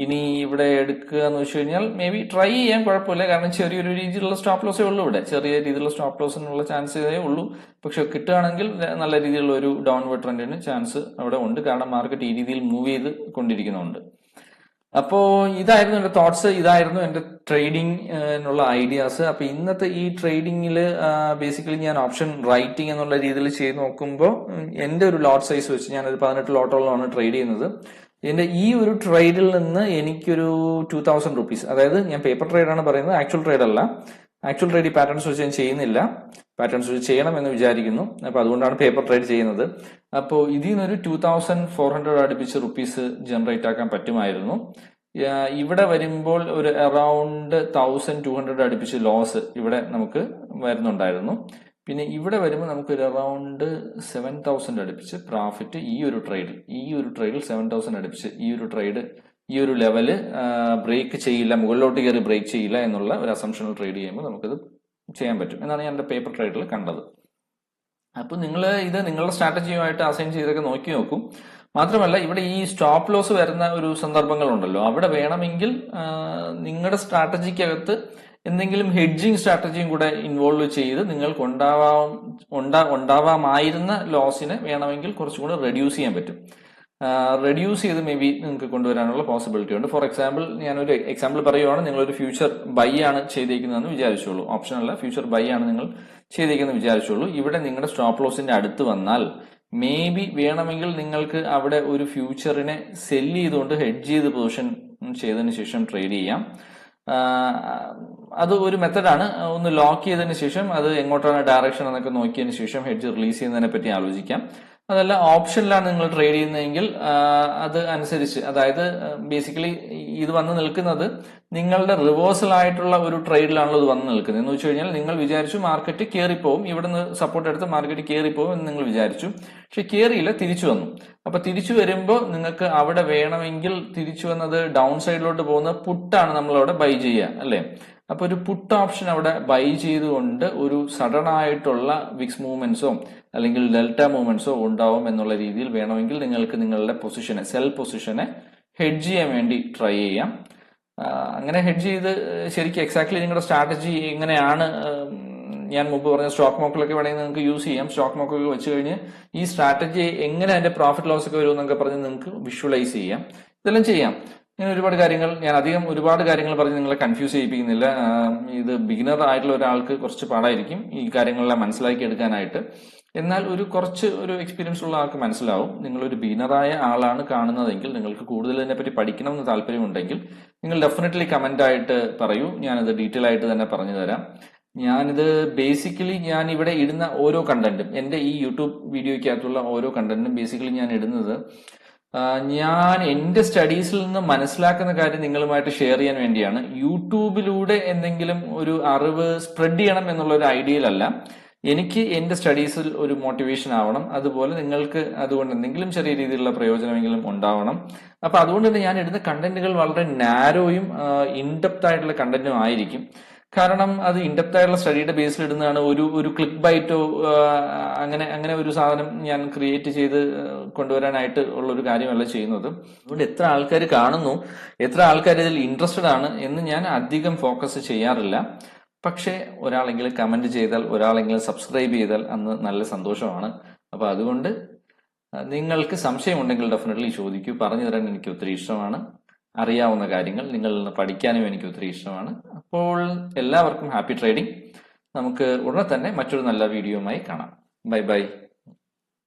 ഇനി ഇവിടെ എടുക്കുക എന്ന് വെച്ച് കഴിഞ്ഞാൽ മേ ബി ട്രൈ ചെയ്യാൻ കുഴപ്പമില്ല. കാരണം ചെറിയൊരു രീതിയിലുള്ള സ്റ്റോപ്പ് ലോസേ ഉള്ളൂ ഇവിടെ, ചെറിയ രീതിയിലുള്ള സ്റ്റോപ്പ് ലോസിനുള്ള ചാൻസേ ഉള്ളൂ. പക്ഷെ കിട്ടുകയാണെങ്കിൽ നല്ല രീതിയിലുള്ള ഒരു ഡൗൺവേർഡ് ട്രെൻഡിന് ചാൻസ് അവിടെ ഉണ്ട്. കാരണം മാർക്കറ്റ് ഈ രീതിയിൽ മൂവ് ചെയ്ത് കൊണ്ടിരിക്കുന്നുണ്ട്. അപ്പോ ഇതായിരുന്നു എന്റെ തോട്ട്സ്, ഇതായിരുന്നു എന്റെ ട്രേഡിംഗ് ഐഡിയാസ്. അപ്പൊ ഇന്നത്തെ ഈ ട്രേഡിംഗിൽ ബേസിക്കലി ഞാൻ ഓപ്ഷൻ റൈറ്റിംഗ് എന്നുള്ള രീതിയിൽ ചെയ്ത് നോക്കുമ്പോൾ എന്റെ ഒരു ലോട്ട് സൈസ് വെച്ച് ഞാനൊരു 18 ലോട്ടോളമാണ് ട്രേഡ് ചെയ്യുന്നത്. എന്റെ ഈ ഒരു ട്രേഡിൽ നിന്ന് എനിക്കൊരു 2000 റുപ്പീസ്, അതായത് ഞാൻ പേപ്പർ ട്രേഡാണ് പറയുന്നത്, ആക്ച്വൽ ട്രേഡ് അല്ല. ആക്ച്വൽ ട്രേഡ് ഈ പാറ്റേൺസ് വെച്ച് ഞാൻ ചെയ്യുന്നില്ല, പാറ്റേൺസ് വെച്ച് ചെയ്യണം എന്ന് വിചാരിക്കുന്നു. അപ്പൊ അതുകൊണ്ടാണ് പേപ്പർ ട്രേഡ് ചെയ്യുന്നത്. അപ്പോൾ ഇതിൽ നിന്നൊരു 2400 അടുപ്പിച്ച് റുപ്പീസ് ജനറേറ്റ് ആക്കാൻ പറ്റുമായിരുന്നു. ഇവിടെ വരുമ്പോൾ ഒരു അറൌണ്ട് 1200 അടുപ്പിച്ച് ലോസ് ഇവിടെ നമുക്ക് വരുന്നുണ്ടായിരുന്നു. പിന്നെ ഇവിടെ വരുമ്പോൾ നമുക്ക് ഒരു അറൌണ്ട് 7000 അടുപ്പിച്ച് പ്രോഫിറ്റ് ഈ ഒരു ട്രേഡിൽ 7000 അടുപ്പിച്ച് ഈ ഒരു ലെവല് ബ്രേക്ക് ചെയ്യില്ല, മുകളിലോട്ട് കയറി ബ്രേക്ക് ചെയ്യില്ല എന്നുള്ള ഒരു അസംഷനിൽ ട്രേഡ് ചെയ്യുമ്പോൾ നമുക്കത് ചെയ്യാൻ പറ്റും എന്നാണ് ഞാൻ എൻ്റെ പേപ്പർ ട്രേഡിൽ കണ്ടത്. അപ്പൊ നിങ്ങൾ ഇത് നിങ്ങളുടെ സ്ട്രാറ്റജിയുമായിട്ട് അസൈൻ ചെയ്തൊക്കെ നോക്കി നോക്കും. മാത്രമല്ല ഇവിടെ ഈ സ്റ്റോപ്പ് ലോസ് വരുന്ന ഒരു സന്ദർഭങ്ങളുണ്ടല്ലോ, അവിടെ വേണമെങ്കിൽ നിങ്ങളുടെ സ്ട്രാറ്റജിക്കകത്ത് എന്തെങ്കിലും ഹെഡ്ജിങ് സ്ട്രാറ്റജിയും കൂടെ ഇൻവോൾവ് ചെയ്ത് നിങ്ങൾക്ക് ഉണ്ടാവാമായിരുന്ന ലോസിനെ വേണമെങ്കിൽ കുറച്ചും കൂടെ റെഡ്യൂസ് ചെയ്യാൻ പറ്റും. റെഡ്യൂസ് ചെയ്ത് മേ ബി നിങ്ങൾക്ക് കൊണ്ടുവരാനുള്ള പോസിബിലിറ്റി ഉണ്ട്. ഫോർ എക്സാമ്പിൾ ഞാനൊരു എക്സാമ്പിൾ പറയുവാണ്, നിങ്ങളൊരു ഫ്യൂച്ചർ ബൈ ആണ് ചെയ്തേക്കുന്നതെന്ന് വിചാരിച്ചോളൂ. ഓപ്ഷൻ അല്ല, ഫ്യൂച്ചർ ബൈ ആണ് നിങ്ങൾ ചെയ്തേക്കുന്നത് വിചാരിച്ചോളൂ. ഇവിടെ നിങ്ങളുടെ സ്റ്റോപ്പ് ലോസിന്റെ അടുത്ത് വന്നാൽ മേ ബി വേണമെങ്കിൽ നിങ്ങൾക്ക് അവിടെ ഒരു ഫ്യൂച്ചറിനെ സെല്ല് ചെയ്തുകൊണ്ട് ഹെഡ്ജ് ചെയ്ത് പൊസിഷൻ ചെയ്തതിന് ശേഷം ട്രേഡ് ചെയ്യാം. അത് ഒരു മെത്തഡാണ്. ഒന്ന് ലോക്ക് ചെയ്തതിന് ശേഷം അത് എങ്ങോട്ടാണ് ഡയറക്ഷൻ എന്നൊക്കെ നോക്കിയതിന് ശേഷം ഹെഡ്ജ് റിലീസ് ചെയ്യുന്നതിനെ പറ്റി ആലോചിക്കാം. അതല്ല ഓപ്ഷനിലാണ് നിങ്ങൾ ട്രേഡ് ചെയ്യുന്നതെങ്കിൽ അത് അനുസരിച്ച്, അതായത് ബേസിക്കലി ഇത് വന്ന് നിൽക്കുന്നത് നിങ്ങളുടെ റിവേഴ്സൽ ആയിട്ടുള്ള ഒരു ട്രേഡിലാണല്ലോ ഇത് വന്ന് നിൽക്കുന്നത്. എന്ന് വെച്ച് കഴിഞ്ഞാൽ നിങ്ങൾ വിചാരിച്ചു മാർക്കറ്റ് കയറിപ്പോവും, ഇവിടെ നിന്ന് സപ്പോർട്ട് എടുത്ത് മാർക്കറ്റ് കയറിപ്പോവും എന്ന് നിങ്ങൾ വിചാരിച്ചു. പക്ഷെ കയറിയില്ല, തിരിച്ചു വന്നു. അപ്പൊ തിരിച്ചു വരുമ്പോൾ നിങ്ങൾക്ക് അവിടെ വേണമെങ്കിൽ തിരിച്ചു വന്നത് ഡൗൺ സൈഡിലോട്ട് പോകുന്ന പുട്ടാണ് നമ്മൾ അവിടെ ബൈ ചെയ്യുക, അല്ലെ? അപ്പൊ ഒരു പുട്ട് ഓപ്ഷൻ അവിടെ ബൈ ചെയ്തുകൊണ്ട് ഒരു സഡൻ ആയിട്ടുള്ള വിക്സ് മൂവ്മെന്റ്സോ അല്ലെങ്കിൽ ഡെൽറ്റ മൂവ്മെന്റ്സോ ഉണ്ടാവും എന്നുള്ള രീതിയിൽ വേണമെങ്കിൽ നിങ്ങൾക്ക് നിങ്ങളുടെ പൊസിഷനെ, സെൽ പൊസിഷനെ ഹെഡ്ജ് ചെയ്യാൻ വേണ്ടി ട്രൈ ചെയ്യാം. അങ്ങനെ ഹെഡ്ജ് ചെയ്ത് ശരിക്കും എക്സാക്ട്ലി നിങ്ങളുടെ സ്ട്രാറ്റജി എങ്ങനെയാണ്, ഞാൻ മുമ്പ് പറഞ്ഞ സ്റ്റോക്ക് മോക്കിലൊക്കെ വേണമെങ്കിൽ നിങ്ങൾക്ക് യൂസ് ചെയ്യാം. സ്റ്റോക്ക് മോക്കൊക്കെ വെച്ച് കഴിഞ്ഞ് ഈ സ്ട്രാറ്റജി എങ്ങനെ അതിന്റെ പ്രോഫിറ്റ് ലോസ് ഒക്കെ വരും എന്നൊക്കെ പറഞ്ഞ് നിങ്ങൾക്ക് വിഷ്വലൈസ് ചെയ്യാം. ഇതെല്ലാം ചെയ്യാം. ഇങ്ങനെ ഒരുപാട് കാര്യങ്ങൾ, ഞാൻ ഒരുപാട് കാര്യങ്ങൾ പറഞ്ഞ് നിങ്ങളെ കൺഫ്യൂസ് ചെയ്യിപ്പിക്കുന്നില്ല. ഇത് ബിഗിനർ ആയിട്ടുള്ള ഒരാൾക്ക് കുറച്ച് പാടായിരിക്കും ഈ കാര്യങ്ങളെല്ലാം മനസ്സിലാക്കി എടുക്കാനായിട്ട്. എന്നാൽ കുറച്ച് എക്സ്പീരിയൻസ് ഉള്ള ആൾക്ക് മനസ്സിലാവും. നിങ്ങളൊരു ബിഗിനറായ ആളാണ് കാണുന്നതെങ്കിൽ, നിങ്ങൾക്ക് കൂടുതൽ ഇതിനെപ്പറ്റി പഠിക്കണമെന്ന് താല്പര്യമുണ്ടെങ്കിൽ നിങ്ങൾ ഡെഫിനറ്റ്ലി കമന്റ് ആയിട്ട് പറയൂ. ഞാനത് ഡീറ്റെയിൽ ആയിട്ട് തന്നെ പറഞ്ഞു തരാം. ഞാനിത് ബേസിക്കലി ഞാൻ ഇവിടെ ഇടുന്ന ഓരോ കണ്ടന്റും, എന്റെ ഈ യൂട്യൂബ് വീഡിയോയ്ക്കകത്തുള്ള ഓരോ കണ്ടന്റും ബേസിക്കലി ഞാൻ ഇടുന്നത് ഞാൻ എന്റെ സ്റ്റഡീസിൽ നിന്ന് മനസ്സിലാക്കുന്ന കാര്യം നിങ്ങളുമായിട്ട് ഷെയർ ചെയ്യാൻ വേണ്ടിയാണ്. യൂട്യൂബിലൂടെ എന്തെങ്കിലും ഒരു അറിവ് സ്പ്രെഡ് ചെയ്യണം എന്നുള്ള ഒരു ഐഡിയയിലല്ല. എനിക്ക് എന്റെ സ്റ്റഡീസിൽ ഒരു മോട്ടിവേഷൻ ആവണം, അതുപോലെ നിങ്ങൾക്ക് അതുകൊണ്ട് എന്തെങ്കിലും ചെറിയ രീതിയിലുള്ള പ്രയോജനമെങ്കിലും ഉണ്ടാവണം. അപ്പൊ അതുകൊണ്ട് തന്നെ ഞാൻ ഇടുന്ന കണ്ടന്റുകൾ വളരെ നാരോയും ഇൻഡെപ്ത് ആയിട്ടുള്ള കണ്ടന്റും ആയിരിക്കും. കാരണം അത് ഇൻഡെപ്ത് ആയിട്ടുള്ള സ്റ്റഡിയുടെ ബേസിൽ ഇടുന്നതാണ്. ഒരു ക്ലിക്ക് ബൈറ്റോ അങ്ങനെ ഒരു സാധനം ഞാൻ ക്രിയേറ്റ് ചെയ്ത് കൊണ്ടുവരാനായിട്ട് ഉള്ള ഒരു കാര്യമല്ല ചെയ്യുന്നത്. അതുകൊണ്ട് എത്ര ആൾക്കാർ കാണുന്നു, എത്ര ആൾക്കാർ ഇതിൽ ഇൻട്രസ്റ്റഡ് ആണ് എന്ന് ഞാൻ അധികം ഫോക്കസ് ചെയ്യാറില്ല. പക്ഷേ ഒരാളെങ്കിലും കമന്റ് ചെയ്താൽ, ഒരാളെങ്കിലും സബ്സ്ക്രൈബ് ചെയ്താൽ അന്ന് നല്ല സന്തോഷമാണ്. അപ്പൊ അതുകൊണ്ട് നിങ്ങൾക്ക് സംശയമുണ്ടെങ്കിൽ ഡെഫിനറ്റ്ലി ചോദിക്കൂ. പറഞ്ഞു തരാൻ എനിക്ക് ഒത്തിരി ഇഷ്ടമാണ്. അറിയാവുന്ന കാര്യങ്ങൾ നിങ്ങളിൽ നിന്ന് പഠിക്കാനും എനിക്ക് ഒത്തിരി ഇഷ്ടമാണ്. അപ്പോൾ എല്ലാവർക്കും ഹാപ്പി ട്രേഡിംഗ്. നമുക്ക് ഉടനെ തന്നെ മറ്റൊരു നല്ല വീഡിയോയുമായി കാണാം. Bye bye.